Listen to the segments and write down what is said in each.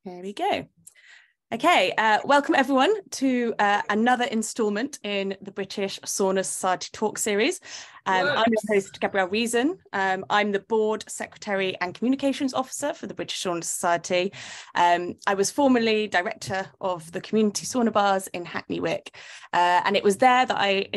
There we go. Okay, welcome everyone to another instalment in the British Sauna Society Talk Series. I'm your host, Gabrielle Reason. I'm the Board Secretary and Communications Officer for the British Sauna Society. I was formerly Director of the Community Sauna Bars in Hackney Wick, and it was there that I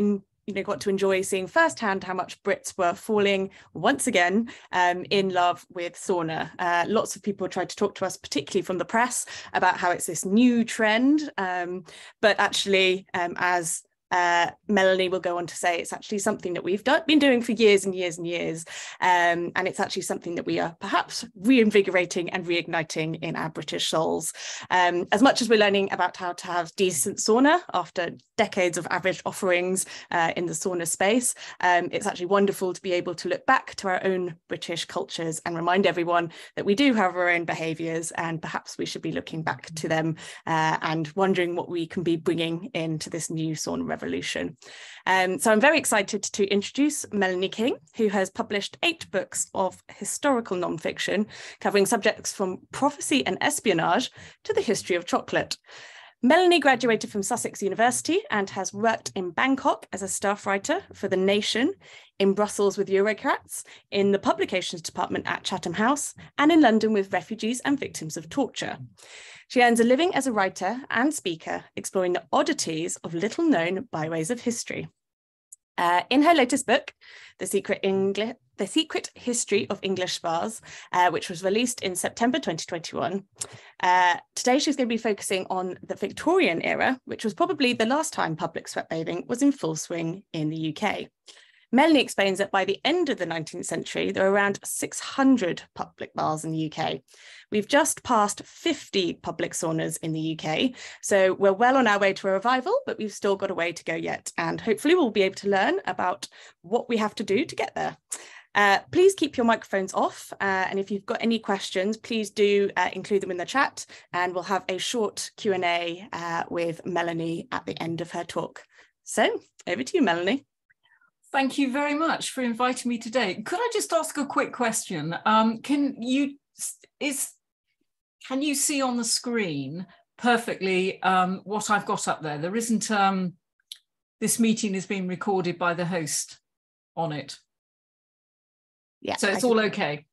got to enjoy seeing firsthand how much Brits were falling once again in love with sauna. Lots of people tried to talk to us, particularly from the press, about how it's this new trend, but actually, as Melanie will go on to say, it's actually something that we've been doing for years and years and years, and it's actually something that we are perhaps reinvigorating and reigniting in our British souls. As much as we're learning about how to have decent sauna after decades of average offerings in the sauna space, it's actually wonderful to be able to look back to our own British cultures and remind everyone that we do have our own behaviours, and perhaps we should be looking back to them and wondering what we can be bringing into this new sauna revolution. So I'm very excited to introduce Melanie King, who has published 8 books of historical non-fiction covering subjects from prophecy and espionage to the history of chocolate. Melanie graduated from Sussex University and has worked in Bangkok as a staff writer for The Nation, in Brussels with Eurocrats, in the publications department at Chatham House, and in London with refugees and victims of torture. She earns a living as a writer and speaker, exploring the oddities of little-known byways of history. In her latest book, The Secret History of English Spas, which was released in September 2021. Today she's going to be focusing on the Victorian era, which was probably the last time public sweat bathing was in full swing in the UK. Melanie explains that by the end of the 19th century, there were around 600 public bars in the UK. We've just passed 50 public saunas in the UK, so we're well on our way to a revival, but we've still got a way to go yet, and hopefully we'll be able to learn about what we have to do to get there. Please keep your microphones off, and if you've got any questions, please do include them in the chat, and we'll have a short Q&A with Melanie at the end of her talk. So over to you, Melanie. Thank you very much for inviting me today. Could I just ask a quick question? Can you see on the screen perfectly what I've got up there? There isn't, this meeting is being recorded by the host on it. Yeah. So it's all okay?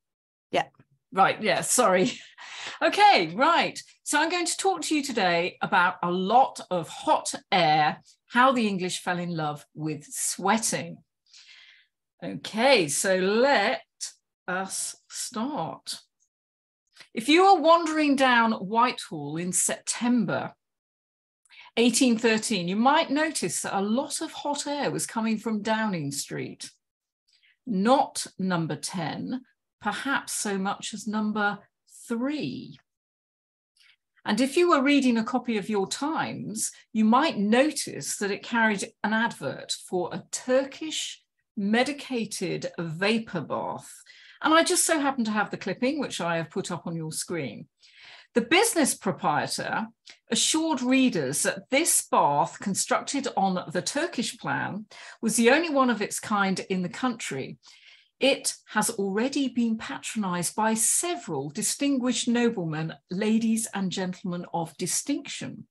Yeah. Right, yeah, sorry. Okay, right. So I'm going to talk to you today about a lot of hot air, how the English fell in love with sweating. Okay, so let us start. If you are wandering down Whitehall in September 1813, you might notice that a lot of hot air was coming from Downing Street. Not number 10, perhaps so much as number 3. And if you were reading a copy of your Times, you might notice that it carried an advert for a Turkish medicated vapor bath. And I just so happen to have the clipping, which I have put up on your screen. The business proprietor assured readers that this bath, constructed on the Turkish plan, was the only one of its kind in the country. It has already been patronised by several distinguished noblemen, ladies and gentlemen of distinction.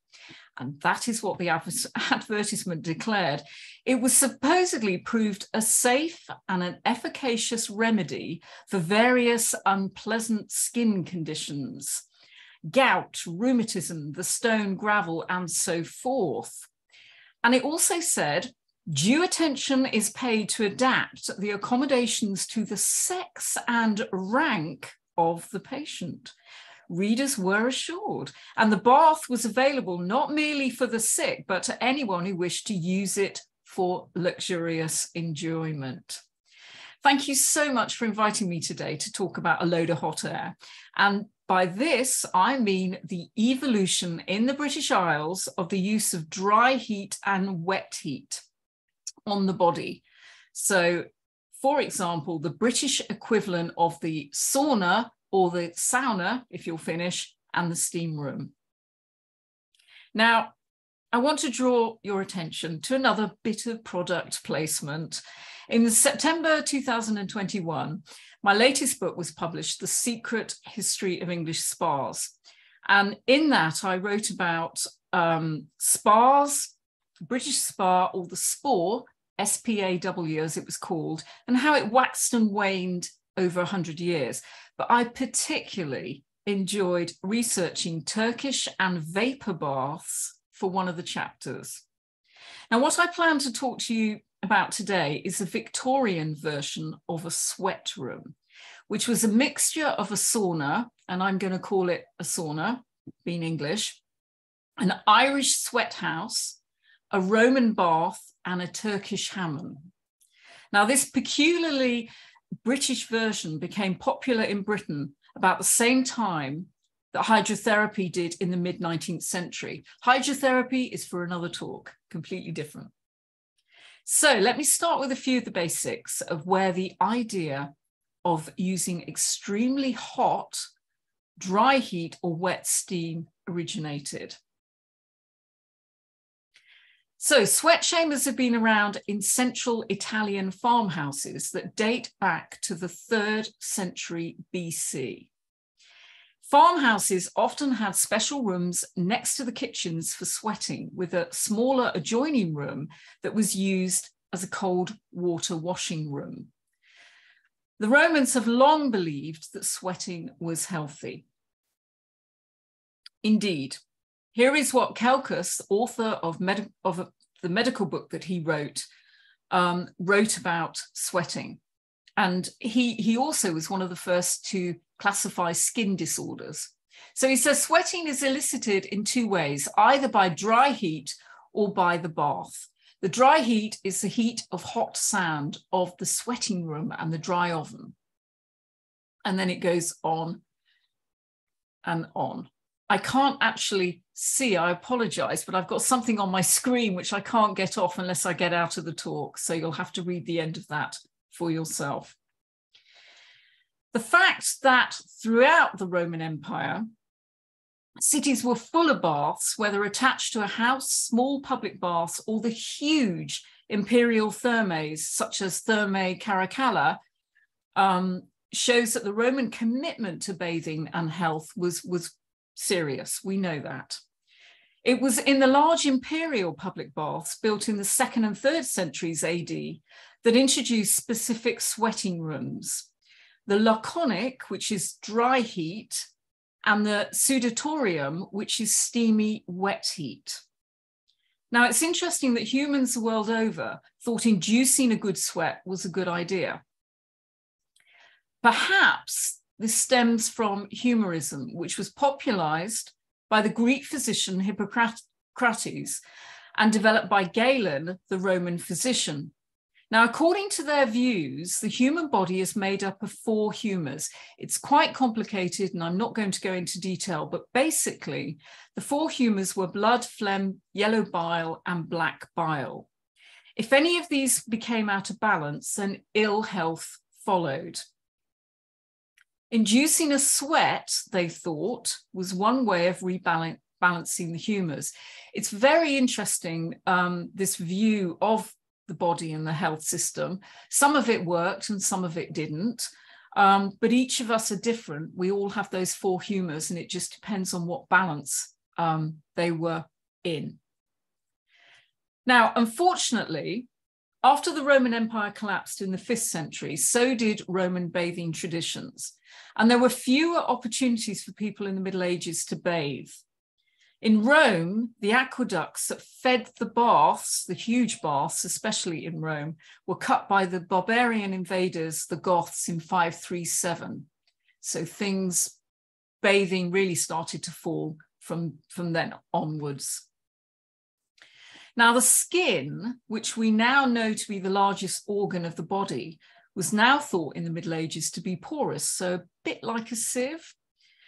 And that is what the advertisement declared. It was supposedly proved a safe and an efficacious remedy for various unpleasant skin conditions, gout, rheumatism, the stone gravel, and so forth. And it also said, due attention is paid to adapt the accommodations to the sex and rank of the patient. Readers were assured, and the bath was available not merely for the sick, but to anyone who wished to use it for luxurious enjoyment. Thank you so much for inviting me today to talk about a load of hot air. And by this, I mean the evolution in the British Isles of the use of dry heat and wet heat on the body. So, for example, the British equivalent of the sauna or the sauna, if you're Finnish, and the steam room. Now, I want to draw your attention to another bit of product placement. In September 2021, my latest book was published, The Secret History of English Spas. And in that, I wrote about spas, British spa, or the spore, SPAW as it was called, and how it waxed and waned over 100 years. But I particularly enjoyed researching Turkish and vapor baths for one of the chapters. Now, what I plan to talk to you about today is a Victorian version of a sweat room, which was a mixture of a sauna, and I'm going to call it a sauna, being English, an Irish sweat house, a Roman bath, and a Turkish hammam. Now, this peculiarly British version became popular in Britain about the same time that hydrotherapy did in the mid-19th century. Hydrotherapy is for another talk, completely different. So let me start with a few of the basics of where the idea of using extremely hot, dry heat or wet steam originated. So sweat chambers have been around in central Italian farmhouses that date back to the 3rd century BC. Farmhouses often had special rooms next to the kitchens for sweating, with a smaller adjoining room that was used as a cold water washing room. The Romans have long believed that sweating was healthy. Indeed, here is what Celsus, author of the medical book that he wrote about sweating. And he also was one of the first to classify skin disorders. So he says sweating is elicited in 2 ways, either by dry heat or by the bath. The dry heat is the heat of hot sand of the sweating room and the dry oven. And then it goes on and on. I can't actually see, I apologize, but I've got something on my screen which I can't get off unless I get out of the talk. So you'll have to read the end of that for yourself. The fact that throughout the Roman Empire, cities were full of baths, whether attached to a house, small public baths, or the huge imperial thermae, such as Thermae Caracalla, shows that the Roman commitment to bathing and health was serious. We know that. It was in the large imperial public baths built in the 2nd and 3rd centuries AD that introduced specific sweating rooms. The laconic, which is dry heat, and the sudatorium, which is steamy wet heat. Now, it's interesting that humans the world over thought inducing a good sweat was a good idea. Perhaps this stems from humorism, which was popularized by the Greek physician Hippocrates and developed by Galen, the Roman physician. Now, according to their views, the human body is made up of 4 humors. It's quite complicated, and I'm not going to go into detail, but basically, the 4 humors were blood, phlegm, yellow bile, and black bile. If any of these became out of balance, then ill health followed. Inducing a sweat, they thought, was one way of rebalancing the humors. It's very interesting, this view of the body and the health system. Some of it worked and some of it didn't, but each of us are different. We all have those 4 humors, and it just depends on what balance they were in. Now, unfortunately, after the Roman Empire collapsed in the 5th century, so did Roman bathing traditions. And there were fewer opportunities for people in the Middle Ages to bathe. In Rome, the aqueducts that fed the baths, the huge baths, especially in Rome, were cut by the barbarian invaders, the Goths, in 537. So bathing really started to fall from then onwards. Now, the skin, which we now know to be the largest organ of the body, was now thought in the Middle Ages to be porous, so a bit like a sieve.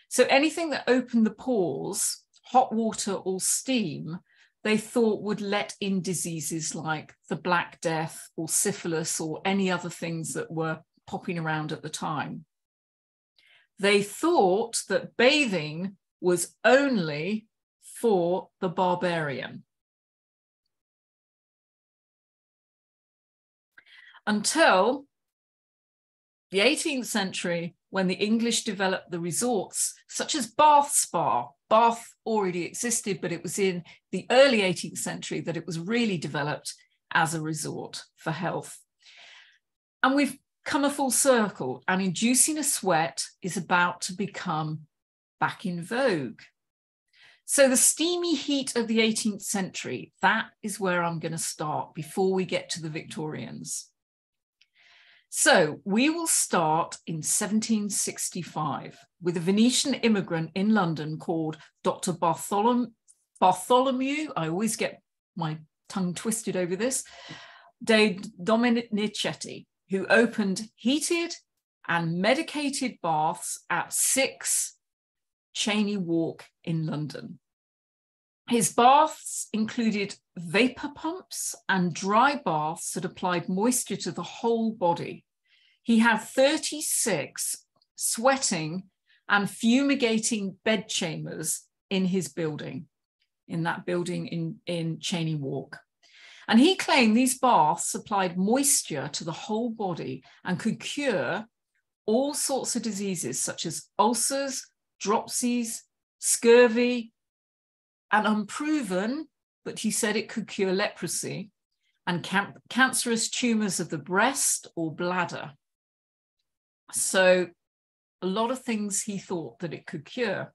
So anything that opened the pores, hot water or steam, they thought would let in diseases like the Black Death or syphilis or any other things that were popping around at the time. They thought that bathing was only for the barbarian. Until the 18th century, when the English developed the resorts, such as Bath Spa. Bath already existed, but it was in the early 18th century that it was really developed as a resort for health. And we've come a full circle, and inducing a sweat is about to become back in vogue. So the steamy heat of the 18th century, that is where I'm going to start before we get to the Victorians. So we will start in 1765 with a Venetian immigrant in London called Dr. Bartholomew, I always get my tongue twisted over this, de Domenichetti, who opened heated and medicated baths at 6 Cheyne Walk in London. His baths included vapor pumps and dry baths that applied moisture to the whole body. He had 36 sweating and fumigating bed chambers in his building, in that building in Cheyne Walk. And he claimed these baths supplied moisture to the whole body and could cure all sorts of diseases such as ulcers, dropsies, scurvy, and unproven, but he said it could cure leprosy and cancerous tumors of the breast or bladder. So a lot of things he thought that it could cure.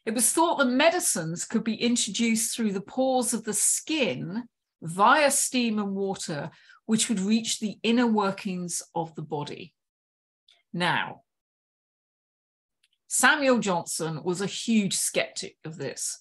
It was thought that medicines could be introduced through the pores of the skin via steam and water, which would reach the inner workings of the body. Now, Samuel Johnson was a huge skeptic of this.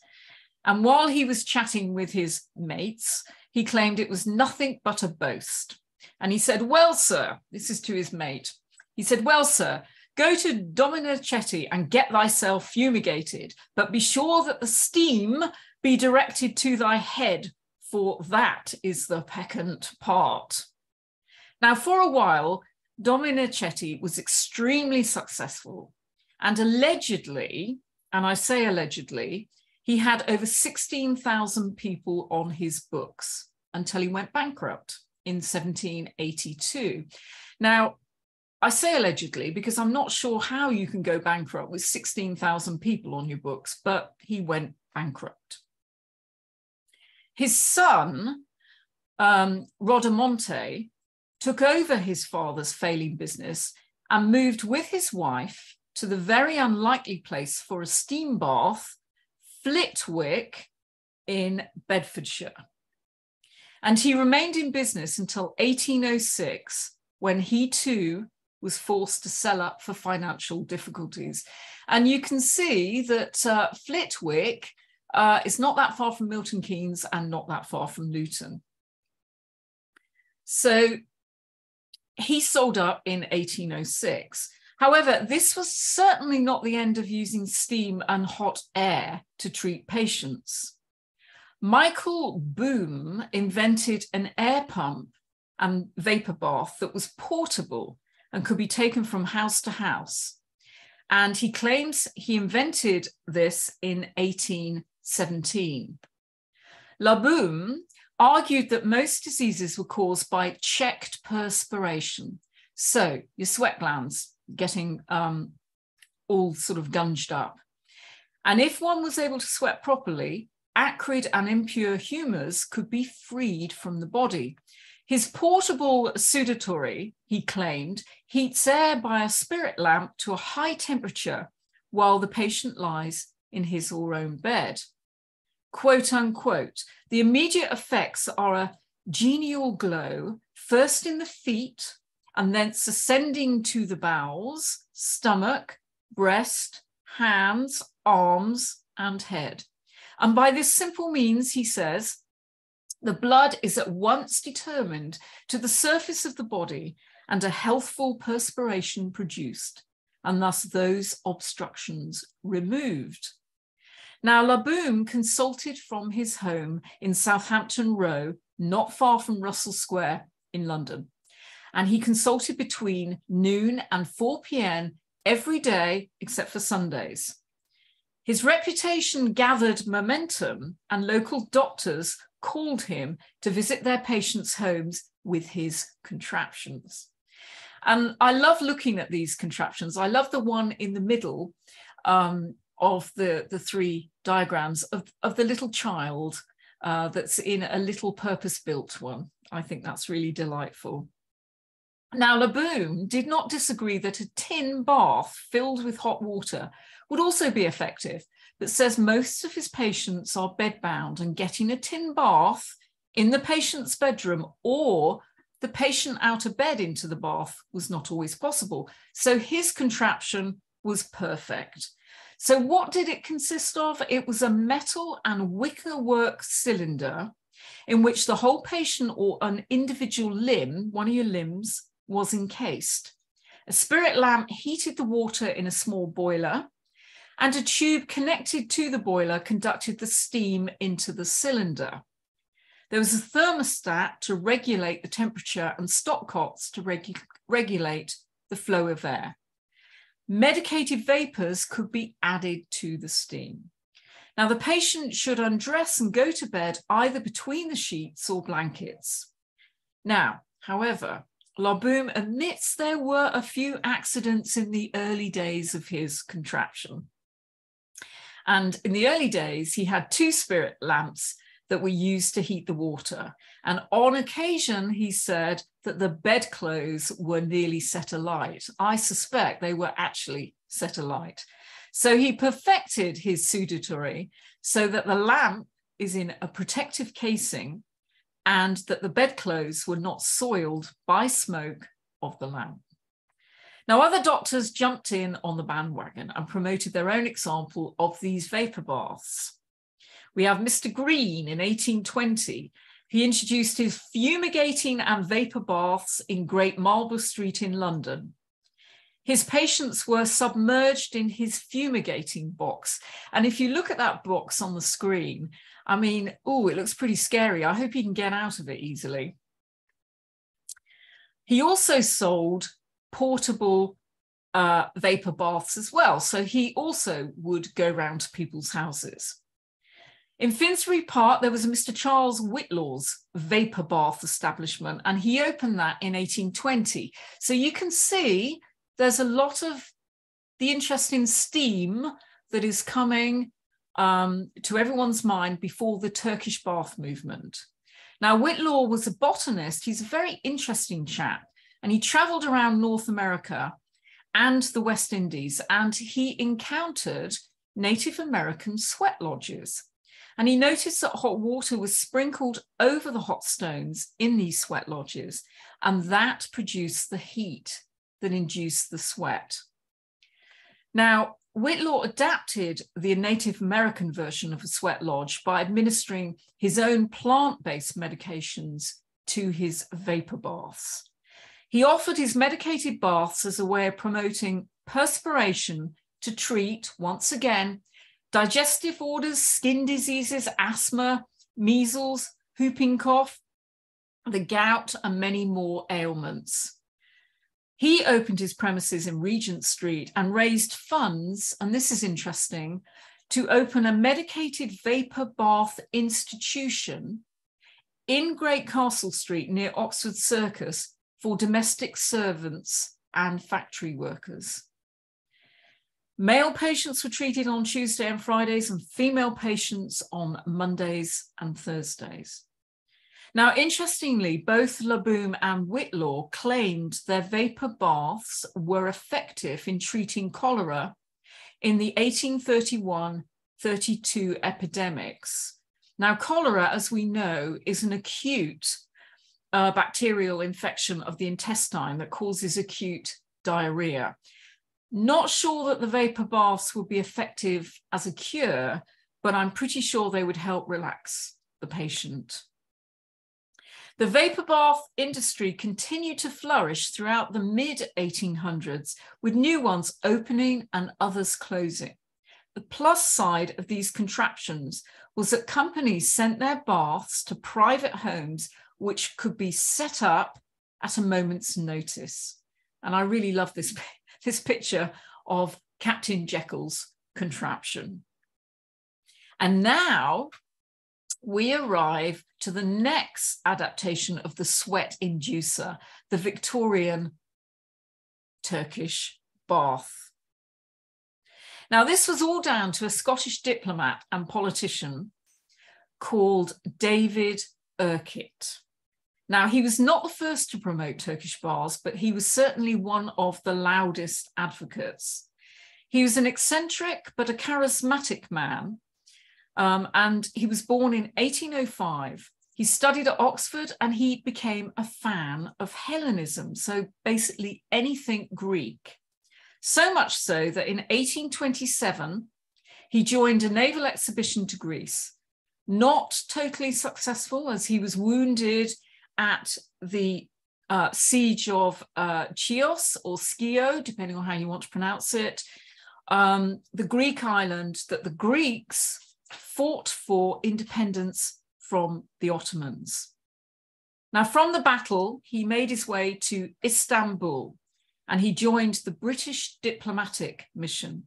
And while he was chatting with his mates, he claimed it was nothing but a boast. And he said, well, sir, this is to his mate. He said, well, sir, go to Domenichetti and get thyself fumigated, but be sure that the steam be directed to thy head, for that is the peccant part. Now, for a while, Domenichetti was extremely successful. And allegedly, and I say allegedly, he had over 16,000 people on his books until he went bankrupt in 1782. Now, I say allegedly because I'm not sure how you can go bankrupt with 16,000 people on your books, but he went bankrupt. His son, Rodomonte, took over his father's failing business and moved with his wife to the very unlikely place for a steam bath, Flitwick in Bedfordshire. And he remained in business until 1806, when he too was forced to sell up for financial difficulties. And you can see that Flitwick is not that far from Milton Keynes and not that far from Luton. So he sold up in 1806. However, this was certainly not the end of using steam and hot air to treat patients. Michael Boom invented an air pump and vapor bath that was portable and could be taken from house to house. And he claims he invented this in 1817. Laboom argued that most diseases were caused by checked perspiration. So your sweat glands getting all sort of gunged up. And if one was able to sweat properly, acrid and impure humours could be freed from the body. His portable sudatory, he claimed, heats air by a spirit lamp to a high temperature while the patient lies in his or her own bed. Quote unquote, the immediate effects are a genial glow, first in the feet, and thence ascending to the bowels, stomach, breast, hands, arms, and head. And by this simple means, he says, the blood is at once determined to the surface of the body and a healthful perspiration produced, and thus those obstructions removed. Now, Laboom consulted from his home in Southampton Row, not far from Russell Square in London. And he consulted between noon and 4 p.m. every day except for Sundays. His reputation gathered momentum, and local doctors called him to visit their patients' homes with his contraptions. And I love looking at these contraptions. I love the one in the middle of the three diagrams of the little child that's in a little purpose-built one. I think that's really delightful. Now, Laboom did not disagree that a tin bath filled with hot water would also be effective, but says most of his patients are bedbound, and getting a tin bath in the patient's bedroom or the patient out of bed into the bath was not always possible. So his contraption was perfect. So what did it consist of? It was a metal and wickerwork cylinder in which the whole patient or an individual limb, one of your limbs, was encased. A spirit lamp heated the water in a small boiler, and a tube connected to the boiler conducted the steam into the cylinder. There was a thermostat to regulate the temperature and stopcocks to regulate the flow of air. Medicated vapors could be added to the steam. Now, the patient should undress and go to bed either between the sheets or blankets. Now, however, Laboom admits there were a few accidents in the early days of his contraption. And in the early days, he had two spirit lamps that were used to heat the water. And on occasion, he said that the bedclothes were nearly set alight. I suspect they were actually set alight. So he perfected his sudatory so that the lamp is in a protective casing and that the bedclothes were not soiled by smoke of the lamp. Now, other doctors jumped in on the bandwagon and promoted their own example of these vapor baths. We have Mr. Green in 1820. He introduced his fumigating and vapor baths in Great Marlborough Street in London. His patients were submerged in his fumigating box. And if you look at that box on the screen, I mean, oh, it looks pretty scary. I hope you can get out of it easily. He also sold portable vapor baths as well. So he also would go round to people's houses. In Finsbury Park, there was a Mr. Charles Whitlaw's vapor bath establishment, and he opened that in 1820. So you can see there's a lot of the interest in steam that is coming to everyone's mind before the Turkish bath movement. Now, Whitlaw was a botanist. He's a very interesting chap, and he traveled around North America and the West Indies, and he encountered Native American sweat lodges. And he noticed that hot water was sprinkled over the hot stones in these sweat lodges, and that produced the heat that induced the sweat. Now, Whitlaw adapted the Native American version of a sweat lodge by administering his own plant-based medications to his vapor baths. He offered his medicated baths as a way of promoting perspiration to treat, once again, digestive orders, skin diseases, asthma, measles, whooping cough, the gout, and many more ailments. He opened his premises in Regent Street and raised funds, and this is interesting, to open a medicated vapor bath institution in Great Castle Street near Oxford Circus for domestic servants and factory workers. Male patients were treated on Tuesday and Fridays, and female patients on Mondays and Thursdays. Now, interestingly, both Laboom and Whitlaw claimed their vapor baths were effective in treating cholera in the 1831-32 epidemics. Now, cholera, as we know, is an acute bacterial infection of the intestine that causes acute diarrhea. Not sure that the vapor baths would be effective as a cure, but I'm pretty sure they would help relax the patient. The vapor bath industry continued to flourish throughout the mid-1800s, with new ones opening and others closing. The plus side of these contraptions was that companies sent their baths to private homes, which could be set up at a moment's notice. And I really love this picture of Captain Jekyll's contraption. And now we arrive to the next adaptation of the sweat inducer, the Victorian Turkish bath. Now, this was all down to a Scottish diplomat and politician called David Urquhart. Now, he was not the first to promote Turkish baths, but he was certainly one of the loudest advocates. He was an eccentric but a charismatic man, and he was born in 1805. He studied at Oxford and he became a fan of Hellenism, so basically anything Greek. So much so that in 1827, he joined a naval expedition to Greece. Not totally successful, as he was wounded at the siege of Chios or Skio, depending on how you want to pronounce it, the Greek island that the Greeks fought for independence from the Ottomans. Now, from the battle, he made his way to Istanbul and he joined the British diplomatic mission,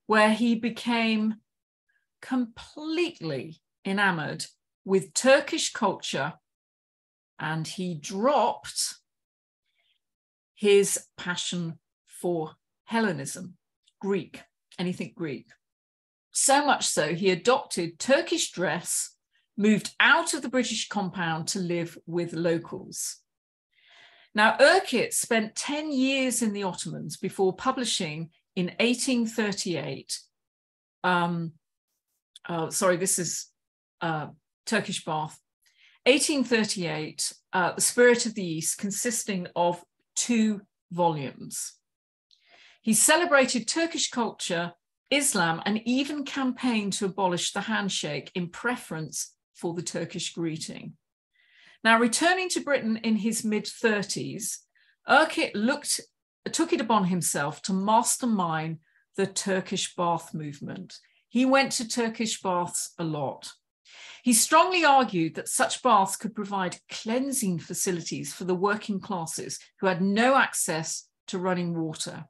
where he became completely enamored with Turkish culture, and he dropped his passion for Hellenism, Greek, anything Greek. So much so, he adopted Turkish dress, moved out of the British compound to live with locals. Now, Urquhart spent 10 years in the Ottomans before publishing in 1838. This is Turkish bath. 1838, The Spirit of the East, consisting of 2 volumes. He celebrated Turkish culture, Islam, and even campaigned to abolish the handshake in preference for the Turkish greeting. Now, returning to Britain in his mid-30s, Urquhart took it upon himself to mastermind the Turkish bath movement. He went to Turkish baths a lot. He strongly argued that such baths could provide cleansing facilities for the working classes who had no access to running water.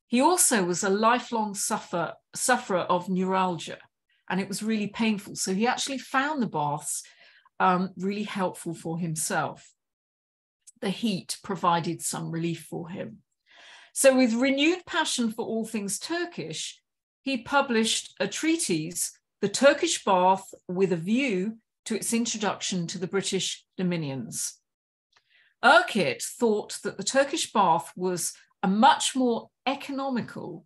He also was a lifelong sufferer of neuralgia, and it was really painful. So he actually found the baths really helpful for himself. The heat provided some relief for him. So with renewed passion for all things Turkish, he published a treatise, The Turkish Bath, with a view to its introduction to the British dominions. Urquhart thought that the Turkish bath was a much more economical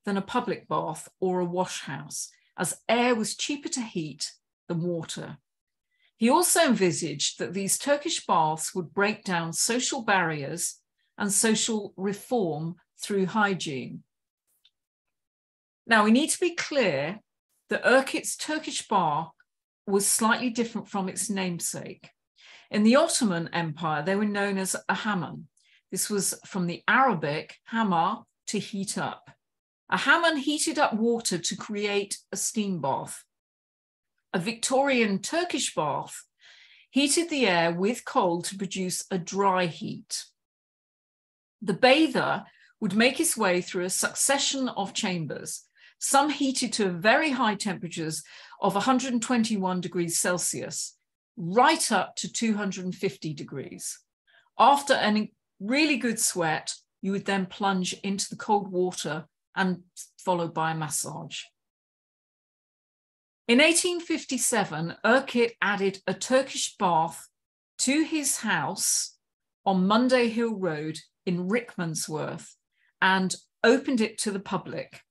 than a public bath or a wash house, as air was cheaper to heat than water. He also envisaged that these Turkish baths would break down social barriers and social reform through hygiene. Now, we need to be clear that Urquhart's Turkish bath was slightly different from its namesake. In the Ottoman Empire, they were known as a hammam. This was from the Arabic hamar, to heat up. A hammam heated up water to create a steam bath. A Victorian Turkish bath heated the air with coal to produce a dry heat. The bather would make his way through a succession of chambers, some heated to very high temperatures of 121 degrees Celsius, right up to 250 degrees. After a really good sweat, you would then plunge into the cold water and followed by a massage. In 1857, Urquhart added a Turkish bath to his house on Monday Hill Road in Rickmansworth and opened it to the public.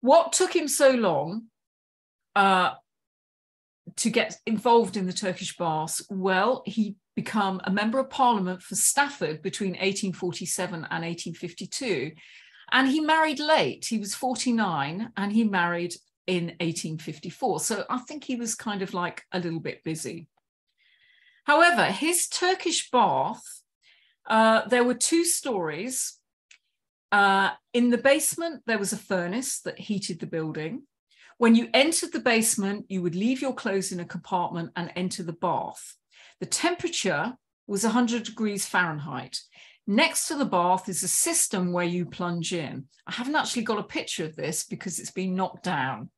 What took him so long to get involved in the Turkish baths? Well, he became a member of Parliament for Stafford between 1847 and 1852. And he married late. He was 49 and he married in 1854. So I think he was kind of like a little bit busy. However, his Turkish bath, there were 2 stories. In the basement, there was a furnace that heated the building. When you entered the basement, you would leave your clothes in a compartment and enter the bath. The temperature was 100 degrees Fahrenheit. Next to the bath is a system where you plunge in. I haven't actually got a picture of this because it's been knocked down.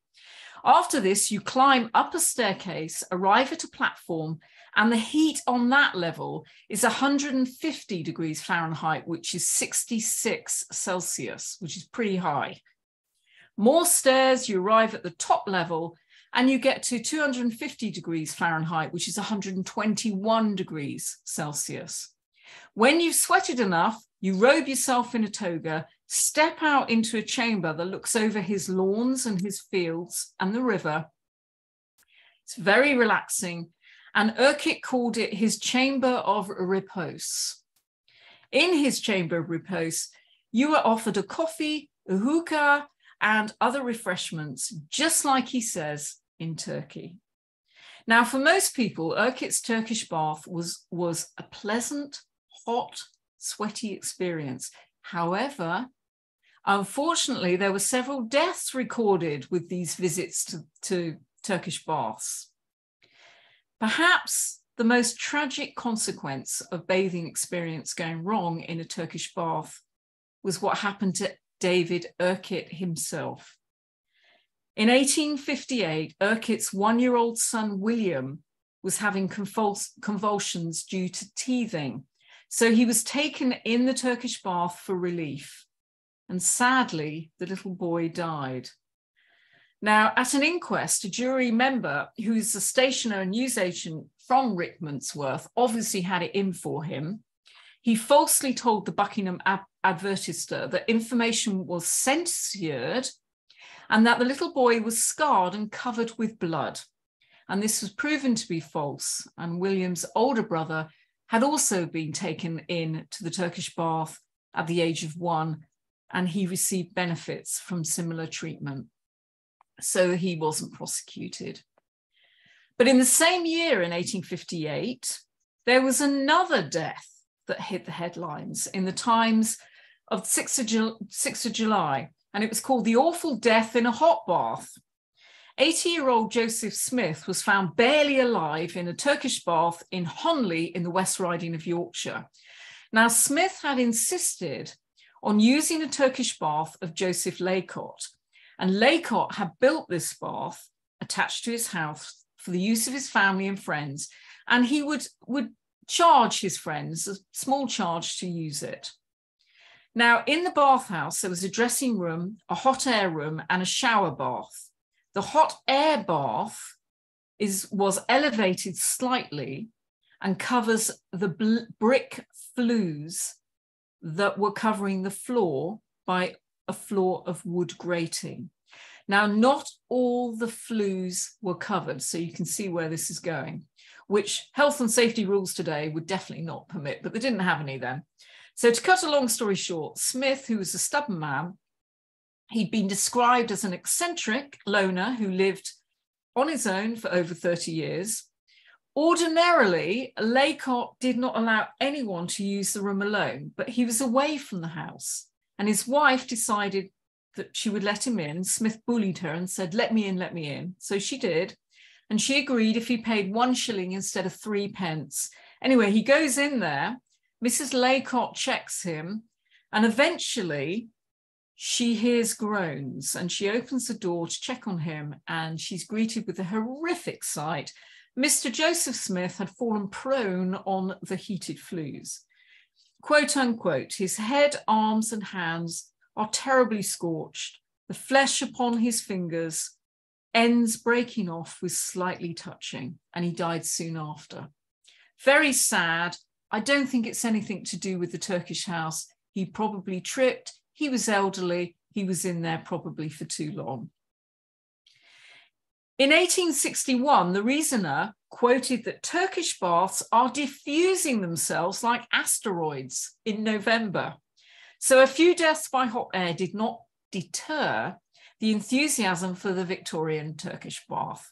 After this, you climb up a staircase, arrive at a platform, And the heat on that level is 150 degrees Fahrenheit, which is 66 Celsius, which is pretty high. More stairs, you arrive at the top level and you get to 250 degrees Fahrenheit, which is 121 degrees Celsius. When you've sweated enough, you robe yourself in a toga, step out into a chamber that looks over his lawns and his fields and the river. It's very relaxing. And Urquhart called it his chamber of repose. In his chamber of repose, you are offered a coffee, a hookah, and other refreshments, just like he says in Turkey. Now, for most people, Urquhart's Turkish bath was a pleasant, hot, sweaty experience. However, unfortunately, there were several deaths recorded with these visits to Turkish baths. Perhaps the most tragic consequence of bathing experience going wrong in a Turkish bath was what happened to David Urquhart himself. In 1858, Urquhart's one-year-old son, William, was having convulsions due to teething. So he was taken in the Turkish bath for relief. And sadly, the little boy died. Now, at an inquest, a jury member who's a stationer and newsagent from Rickmansworth obviously had it in for him. He falsely told the Buckingham Advertiser that information was censored and that the little boy was scarred and covered with blood. And this was proven to be false. And William's older brother had also been taken in to the Turkish bath at the age of 1, and he received benefits from similar treatment. So he wasn't prosecuted. But in the same year, in 1858, there was another death that hit the headlines in the Times of 6th of July, and it was called The Awful Death in a Hot Bath. 80-year-old Joseph Smith was found barely alive in a Turkish bath in Honley in the West Riding of Yorkshire. Now, Smith had insisted on using a Turkish bath of Joseph Laycott, and Laycott had built this bath attached to his house for the use of his family and friends, and he would charge his friends a small charge to use it. Now, in the bathhouse, there was a dressing room, a hot air room, and a shower bath. The hot air bath was elevated slightly and covers the brick flues that were covering the floor by a floor of wood grating. Now, not all the flues were covered, so you can see where this is going, which health and safety rules today would definitely not permit, but they didn't have any then. So to cut a long story short, Smith, who was a stubborn man, he'd been described as an eccentric loner who lived on his own for over 30 years. Ordinarily, Laycott did not allow anyone to use the room alone, but he was away from the house. And his wife decided that she would let him in. Smith bullied her and said, let me in, let me in. So she did. And she agreed if he paid 1 shilling instead of 3 pence. Anyway, he goes in there. Mrs. Laycott checks him. And eventually she hears groans and she opens the door to check on him. And she's greeted with a horrific sight. Mr. Joseph Smith had fallen prone on the heated flues. Quote unquote, his head, arms and hands are terribly scorched, the flesh upon his fingers, ends breaking off with slightly touching, and he died soon after. Very sad. I don't think it's anything to do with the Turkish house. He probably tripped. He was elderly. He was in there probably for too long. In 1861, the Reasoner quoted that Turkish baths are diffusing themselves like asteroids in November. So a few deaths by hot air did not deter the enthusiasm for the Victorian Turkish bath.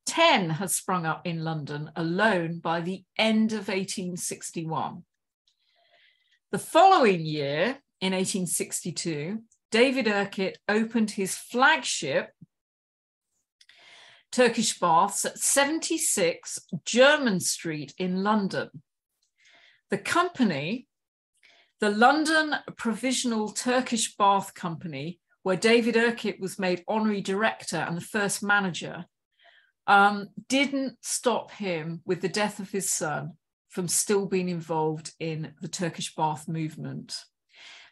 10 had sprung up in London alone by the end of 1861. The following year, in 1862, David Urquhart opened his flagship Turkish baths at 76 Jermyn Street in London. The company, the London Provisional Turkish Bath Company, where David Urquhart was made honorary director and the first manager, didn't stop him, with the death of his son, from still being involved in the Turkish bath movement.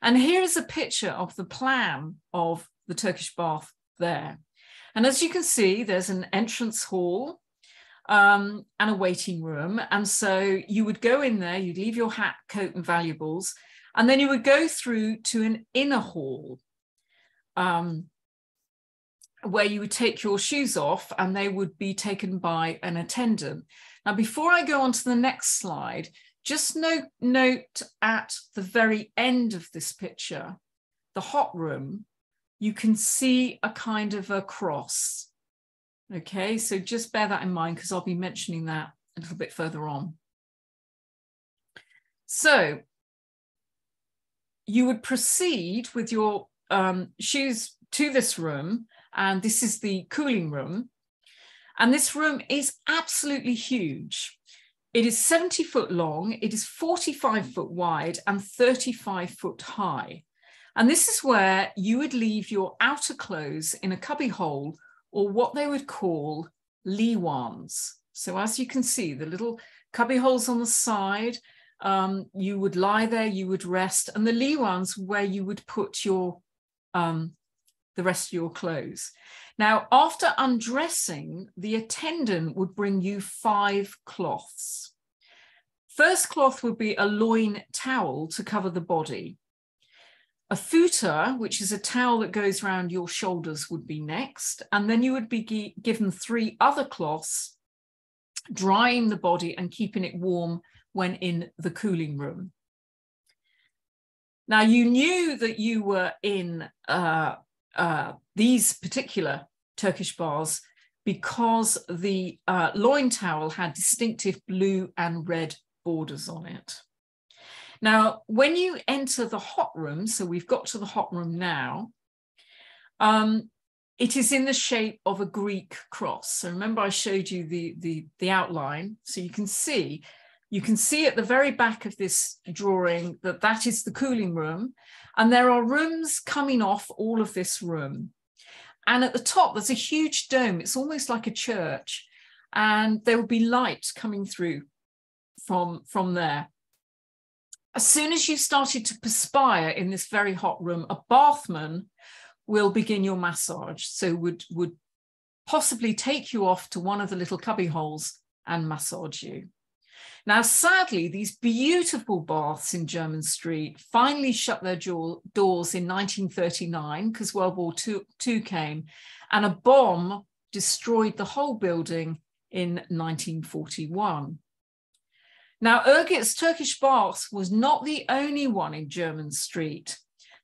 And here is a picture of the plan of the Turkish bath there. And as you can see, there's an entrance hall and a waiting room. And so you would go in there, you'd leave your hat, coat and valuables, and then you would go through to an inner hall where you would take your shoes off and they would be taken by an attendant. Now, before I go on to the next slide, just note at the very end of this picture, the hot room, you can see a kind of a cross. Okay, so just bear that in mind because I'll be mentioning that a little bit further on. So you would proceed with your shoes to this room, and this is the cooling room. And this room is absolutely huge. It is 70 foot long, it is 45 foot wide and 35 foot high. And this is where you would leave your outer clothes in a cubby hole, or what they would call liwans. So as you can see, the little cubby holes on the side, you would lie there, you would rest, and the liwans where you would put your the rest of your clothes. Now, after undressing, the attendant would bring you 5 cloths. First cloth would be a loin towel to cover the body. A futa, which is a towel that goes around your shoulders, would be next. And then you would be given 3 other cloths, drying the body and keeping it warm when in the cooling room. Now, you knew that you were in these particular Turkish baths because the loin towel had distinctive blue and red borders on it. Now, when you enter the hot room, so we've got to the hot room now, it is in the shape of a Greek cross. So remember I showed you the outline, so you can see at the very back of this drawing that that is the cooling room, and there are rooms coming off all of this room. And at the top, there's a huge dome. It's almost like a church, and there will be light coming through from there. As soon as you started to perspire in this very hot room, a bathman will begin your massage. So would possibly take you off to one of the little cubby holes and massage you. Now, sadly, these beautiful baths in Jermyn Street finally shut their doors in 1939 because World War II came, and a bomb destroyed the whole building in 1941. Now, Ergit's Turkish Baths was not the only one in Jermyn Street.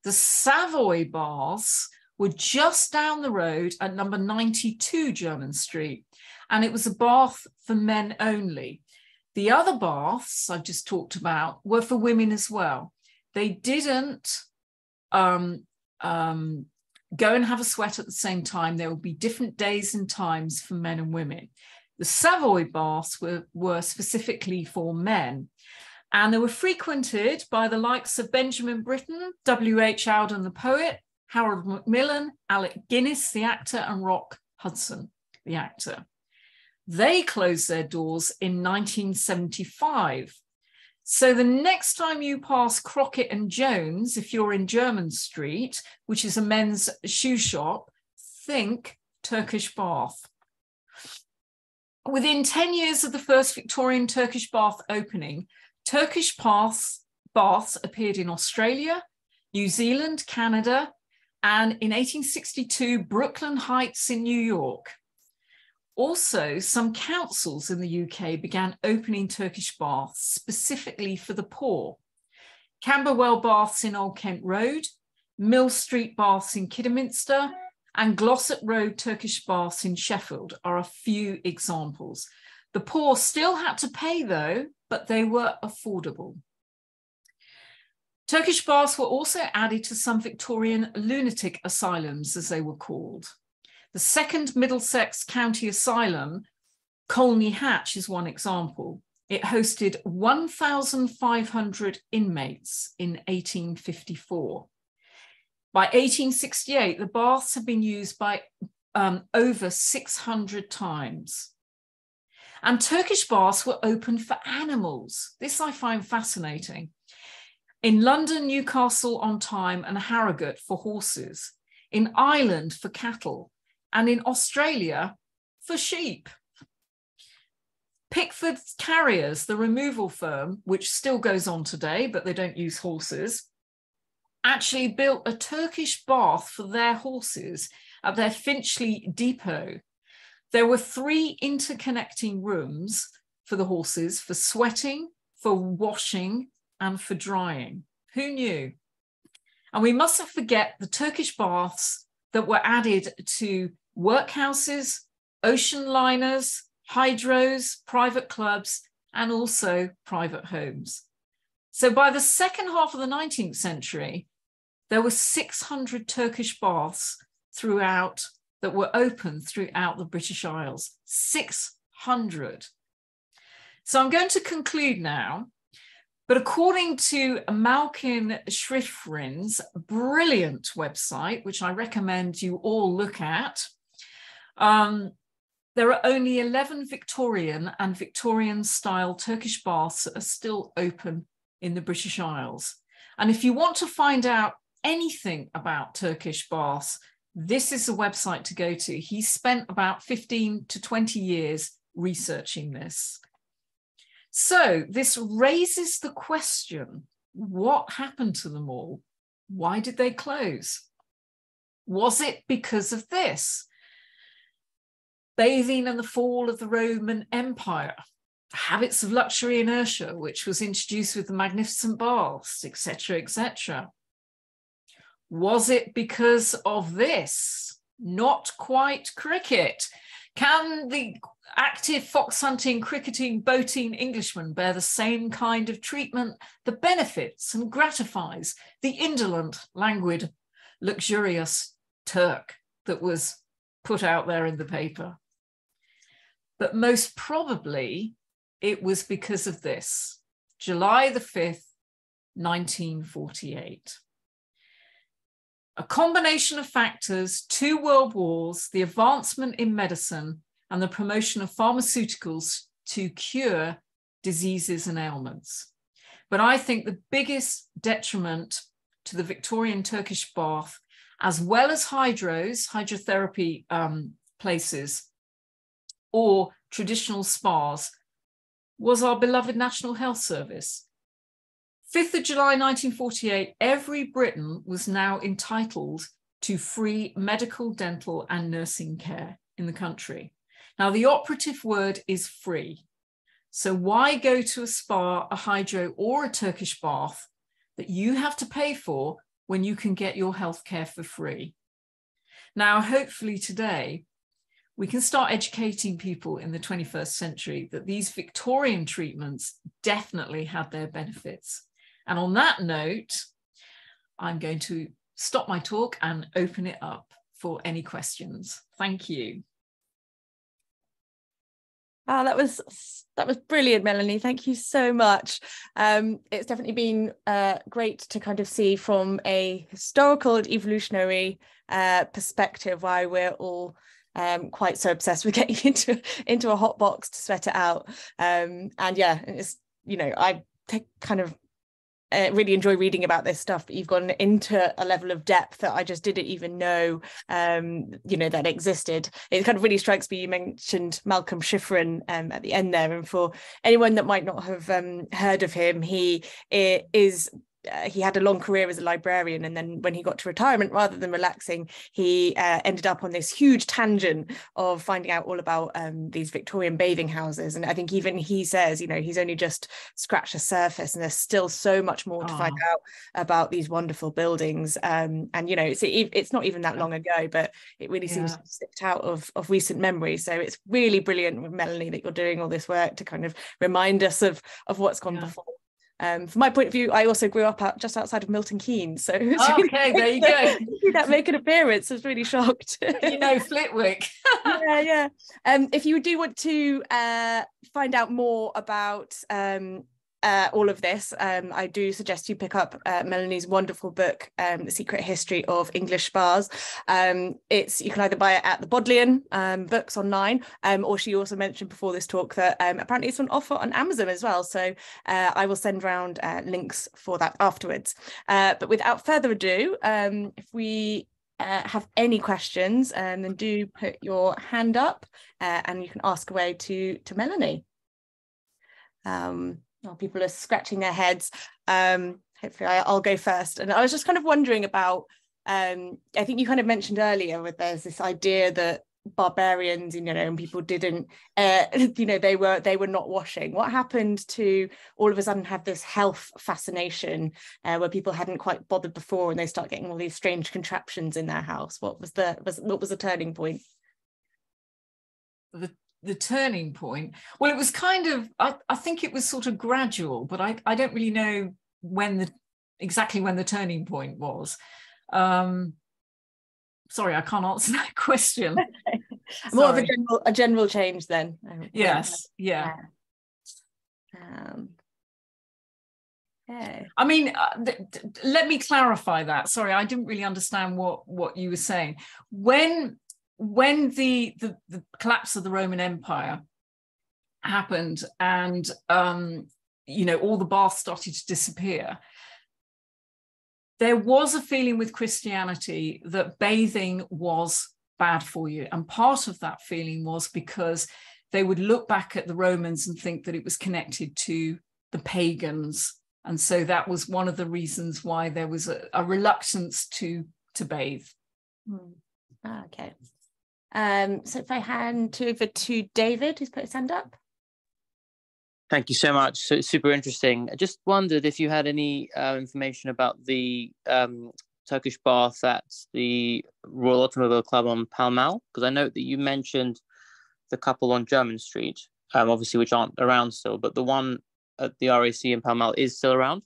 The Savoy Baths were just down the road at number 92 Jermyn Street, and it was a bath for men only. The other baths I've just talked about were for women as well. They didn't go and have a sweat at the same time. There would be different days and times for men and women. The Savoy baths were specifically for men, and they were frequented by the likes of Benjamin Britten, W.H. Auden, the poet, Harold Macmillan, Alec Guinness, the actor, and Rock Hudson, the actor. They closed their doors in 1975. So the next time you pass Crockett and Jones, if you're in Jermyn Street, which is a men's shoe shop, think Turkish bath. Within 10 years of the first Victorian Turkish bath opening, Turkish baths appeared in Australia, New Zealand, Canada, and in 1862, Brooklyn Heights in New York. Also, some councils in the UK began opening Turkish baths specifically for the poor. Camberwell Baths in Old Kent Road, Mill Street Baths in Kidderminster, and Glossop Road Turkish Baths in Sheffield are a few examples. The poor still had to pay though, but they were affordable. Turkish baths were also added to some Victorian lunatic asylums, as they were called. The second Middlesex County Asylum, Colney Hatch, is one example. It hosted 1,500 inmates in 1854. By 1868, the baths had been used by over 600 times. And Turkish baths were open for animals. This I find fascinating. In London, Newcastle on Tyne and Harrogate for horses, in Ireland for cattle, and in Australia for sheep. Pickford Carriers, the removal firm, which still goes on today, but they don't use horses, actually built a Turkish bath for their horses at their Finchley depot. There were 3 interconnecting rooms for the horses for sweating, for washing, and for drying. Who knew? And we mustn't forget the Turkish baths that were added to workhouses, ocean liners, hydros, private clubs, and also private homes. So by the second half of the 19th century, there were 600 Turkish baths that were open throughout the British Isles. 600. So I'm going to conclude now, but according to Malkin Schifrin's brilliant website, which I recommend you all look at, there are only 11 Victorian and Victorian-style Turkish baths that are still open in the British Isles. And if you want to find out anything about Turkish baths, this is the website to go to. He spent about 15 to 20 years researching this. So this raises the question, what happened to them all? Why did they close? Was it because of this? Bathing and the fall of the Roman Empire, habits of luxury inertia, which was introduced with the magnificent baths, etc., etc. Was it because of this? Not quite cricket. Can the active fox hunting, cricketing, boating Englishman bear the same kind of treatment that benefits and gratifies the indolent, languid, luxurious Turk that was put out there in the paper? But most probably it was because of this. July the 5th, 1948. A combination of factors, 2 world wars, the advancement in medicine, and the promotion of pharmaceuticals to cure diseases and ailments. But I think the biggest detriment to the Victorian Turkish bath, as well as hydrotherapy places, or traditional spas, was our beloved National Health Service. 5th of July 1948, every Briton was now entitled to free medical, dental, and nursing care in the country. Now, the operative word is free. So why go to a spa, a hydro, or a Turkish bath that you have to pay for when you can get your healthcare for free? Now, hopefully today, we can start educating people in the 21st century that these Victorian treatments definitely had their benefits. And on that note, I'm going to stop my talk and open it up for any questions. Thank you. Oh, that was brilliant, Melanie. Thank you so much. It's definitely been great to kind of see from a historical and evolutionary perspective why we're all quite so obsessed with getting into a hot box to sweat it out. And yeah, it's, you know, I kind of really enjoy reading about this stuff, but you've gone into a level of depth that I just didn't even know, you know, that existed. It kind of really strikes me. You mentioned Malcolm Schifrin at the end there, and for anyone that might not have heard of him, he had a long career as a librarian, and then when he got to retirement, rather than relaxing, he ended up on this huge tangent of finding out all about these Victorian bathing houses. And I think even he says, you know, he's only just scratched the surface, and there's still so much more to find out about these wonderful buildings. And you know, it's not even that long ago, but it really seems to have slipped out of recent memory. So it's really brilliant, Melanie, that you're doing all this work to kind of remind us of what's gone before. From my point of view, I also grew up just outside of Milton Keynes, so okay, there you go. That make an appearance. I was really shocked. You know, Flitwick. yeah. If you do want to find out more about all of this, I do suggest you pick up Melanie's wonderful book, The Secret History of English Spas. You can either buy it at the Bodleian books online, or she also mentioned before this talk that apparently it's on offer on Amazon as well. So I will send round links for that afterwards. But without further ado, if we have any questions, then do put your hand up and you can ask away to Melanie. People are scratching their heads. Hopefully I'll go first. And I was just kind of wondering about, I think you kind of mentioned earlier where there's this idea that barbarians, and people didn't, they were not washing. What happened to all of a sudden have this health fascination where people hadn't quite bothered before and they start getting all these strange contraptions in their house? What was the turning point? The turning point, well, it was kind of, I think it was sort of gradual, but I don't really know exactly when the turning point was. Sorry, I can't answer that question. More of a general change then. Yes, yeah. Okay. I mean, let me clarify that. Sorry, I didn't really understand what you were saying. When the collapse of the Roman Empire happened and, all the baths started to disappear, there was a feeling with Christianity that bathing was bad for you. And part of that feeling was because they would look back at the Romans and think that it was connected to the pagans. And so that was one of the reasons why there was a reluctance to bathe. Okay. So if I hand over to David, who's put his hand up. Thank you so much. So it's super interesting. I just wondered if you had any information about the Turkish bath at the Royal Automobile Club on Pall Mall, because I note that you mentioned the couple on Jermyn Street, obviously, which aren't around still, but the one at the RAC in Pall Mall is still around.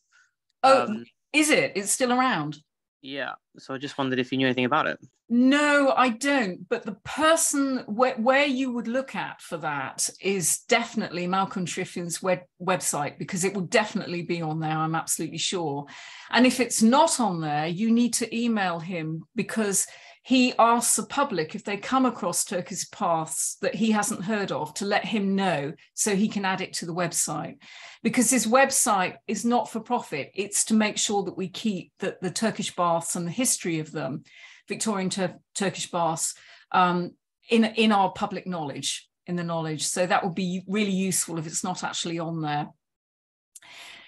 Is it? It's still around? Yeah. So I just wondered if you knew anything about it. No, I don't. But the person where you would look at for that is definitely Malcolm Triffin's website, because it will definitely be on there, I'm absolutely sure. And if it's not on there, you need to email him, because he asks the public, if they come across Turkish baths that he hasn't heard of, to let him know so he can add it to the website. Because his website is not for profit. It's to make sure that we keep the Turkish baths and the history of them, Victorian Turkish baths, in our public knowledge, So that would be really useful if it's not actually on there.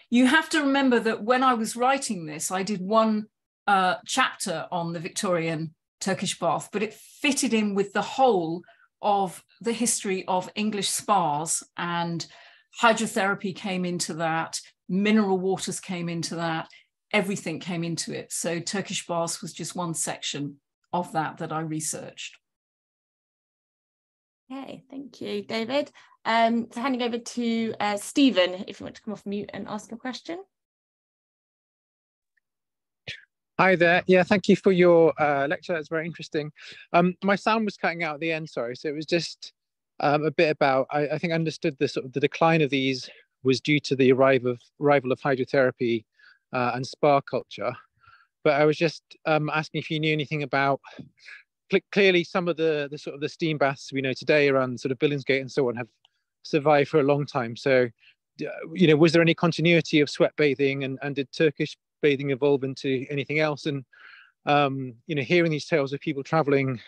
You have to remember that when I was writing this, I did one chapter on the Victorian Turkish bath, but it fitted in with the whole of the history of English spas, and hydrotherapy came into that, mineral waters came into that, everything came into it. So Turkish baths was just one section of that I researched. Okay, thank you, David. So handing over to Stephen, if you want to come off mute and ask a question. Hi there. Yeah, thank you for your lecture. It's very interesting. My sound was cutting out at the end, sorry. So it was just a bit about, I think I understood the sort of the decline of these was due to the arrival of hydrotherapy and spa culture. But I was just asking if you knew anything about, clearly some of the sort of the steam baths we know today around sort of Billingsgate and so on have survived for a long time. So, was there any continuity of sweat bathing, and did Turkish bathing evolve into anything else? And hearing these tales of people traveling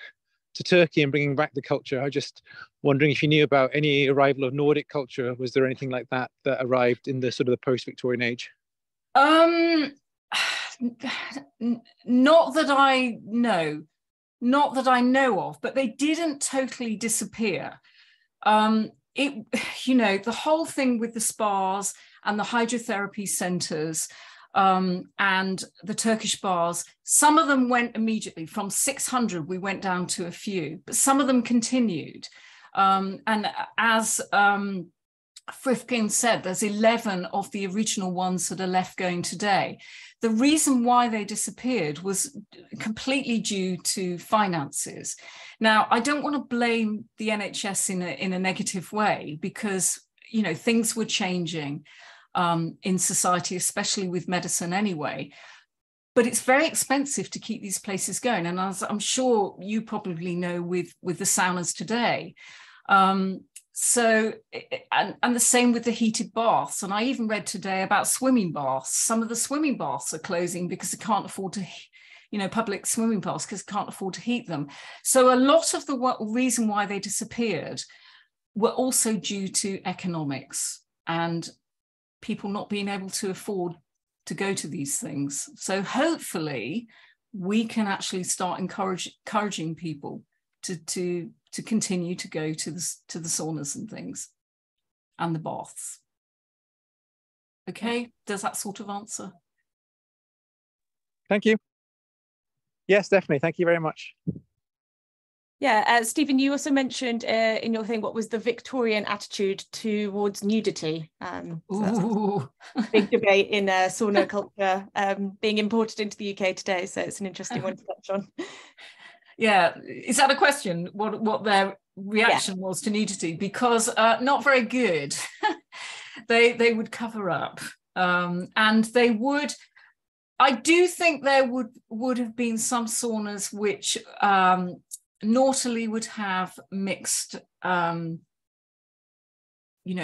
to Turkey and bringing back the culture, I'm just wondering if you knew about any arrival of Nordic culture. Was there anything like that arrived in the sort of the post-Victorian age? Not that I know of, but they didn't totally disappear. The whole thing with the spas and the hydrotherapy centres and the Turkish baths, some of them went immediately. From 600, we went down to a few, but some of them continued. And as Frithkin said, there's 11 of the original ones that are left going today. The reason why they disappeared was completely due to finances. Now, I don't want to blame the NHS in a negative way, because, things were changing. in society, especially with medicine anyway. But it's very expensive to keep these places going. And as I'm sure you probably know with the saunas today. And the same with the heated baths. And I even read today about swimming baths. Some of the swimming baths are closing because they can't afford to, public swimming baths, because they can't afford to heat them. So a lot of the reason why they disappeared were also due to economics and people not being able to afford to go to these things. So hopefully we can actually start encouraging people to continue to go to the saunas and things and the baths. Okay, does that sort of answer? Thank you. Yes, definitely. Thank you very much. Yeah, Stephen, you also mentioned in your thing, what was the Victorian attitude towards nudity? So big debate in sauna culture being imported into the UK today. So it's an interesting one to touch on. Yeah, is that a question? What their reaction was to nudity? Because not very good. They would cover up, and they would. I do think there would have been some saunas which naughtily would have mixed,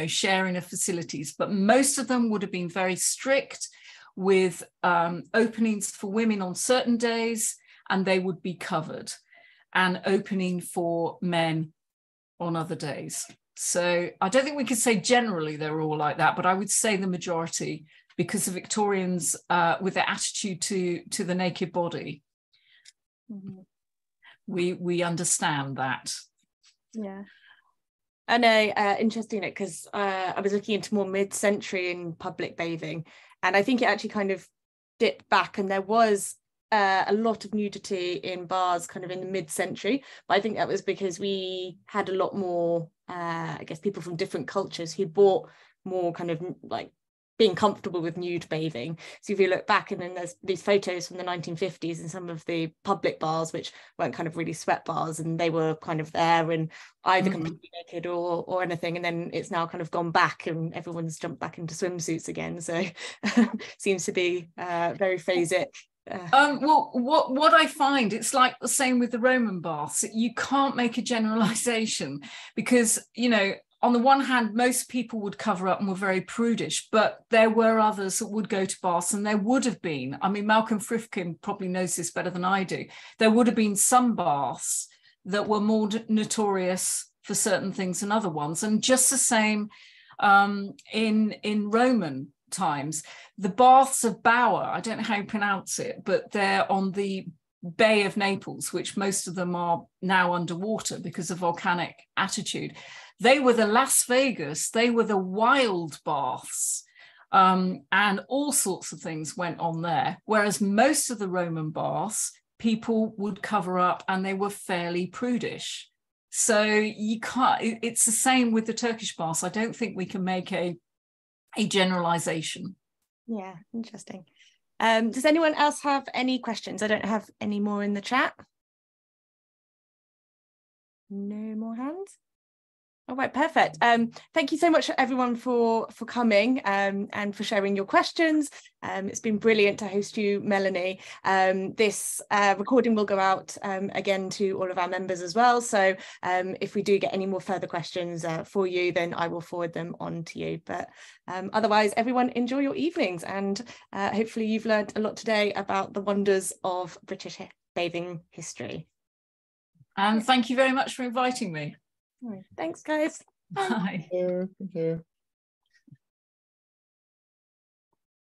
sharing of facilities, but most of them would have been very strict with openings for women on certain days, and they would be covered, and opening for men on other days. So I don't think we could say generally they're all like that, but I would say the majority, because the Victorians, with their attitude to the naked body, we understand that. Yeah. I know, interesting, because I was looking into more mid-century in public bathing, and I think it actually kind of dipped back, and there was a lot of nudity in bars kind of in the mid-century, but I think that was because we had a lot more, I guess, people from different cultures who bought more kind of like being comfortable with nude bathing. So if you look back, and then there's these photos from the 1950s in some of the public bars, which weren't kind of really sweat bars, and they were kind of there and either completely naked or anything. And then it's now kind of gone back, and everyone's jumped back into swimsuits again. So seems to be very phasic. Well, what I find, it's like the same with the Roman baths. You can't make a generalization because, on the one hand, most people would cover up and were very prudish, but there were others that would go to baths, and there would have been, I mean, Malcolm Frithkin probably knows this better than I do, there would have been some baths that were more notorious for certain things than other ones. And just the same in Roman times. The baths of Bauer, I don't know how you pronounce it, but they're on the Bay of Naples, which most of them are now underwater because of volcanic attitude. They were the Las Vegas, they were the wild baths, and all sorts of things went on there. Whereas most of the Roman baths, people would cover up and they were fairly prudish. So you can't, it's the same with the Turkish baths. I don't think we can make a generalization. Yeah, interesting. Does anyone else have any questions? I don't have any more in the chat. No more hands. All right, perfect. Thank you so much, everyone, for coming and for sharing your questions. It's been brilliant to host you, Melanie. This recording will go out again to all of our members as well. So if we do get any more further questions for you, then I will forward them on to you. But otherwise, everyone, enjoy your evenings, and hopefully you've learned a lot today about the wonders of British bathing history. And thank you very much for inviting me. Thanks, guys. Bye. Thank you.